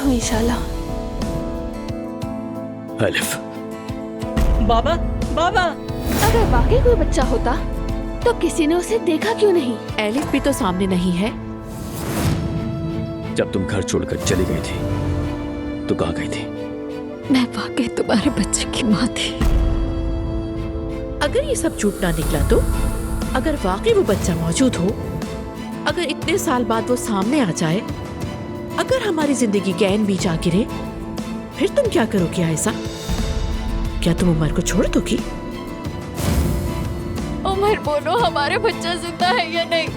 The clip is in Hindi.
हो इंशाल्लाह। एलिफ। बाबा, बाबा। अगर वाकई कोई बच्चा होता तो किसी ने उसे देखा क्यों नहीं? एलिफ भी तो सामने नहीं है। जब तुम घर छोड़कर चली गई थी तो कहाँ गई थी? मैं वाकई तुम्हारे बच्चे की माँ थी। अगर ये सब झूठ ना निकला तो, अगर वाकई वो बच्चा मौजूद हो, अगर इतने साल बाद वो सामने आ जाए, अगर हमारी जिंदगी के ऐन बीच आ गिरे, फिर तुम क्या करोगी आयशा? क्या तुम उमर को छोड़ दोगी? उमर बोलो, हमारे बच्चा जिंदा है या नहीं?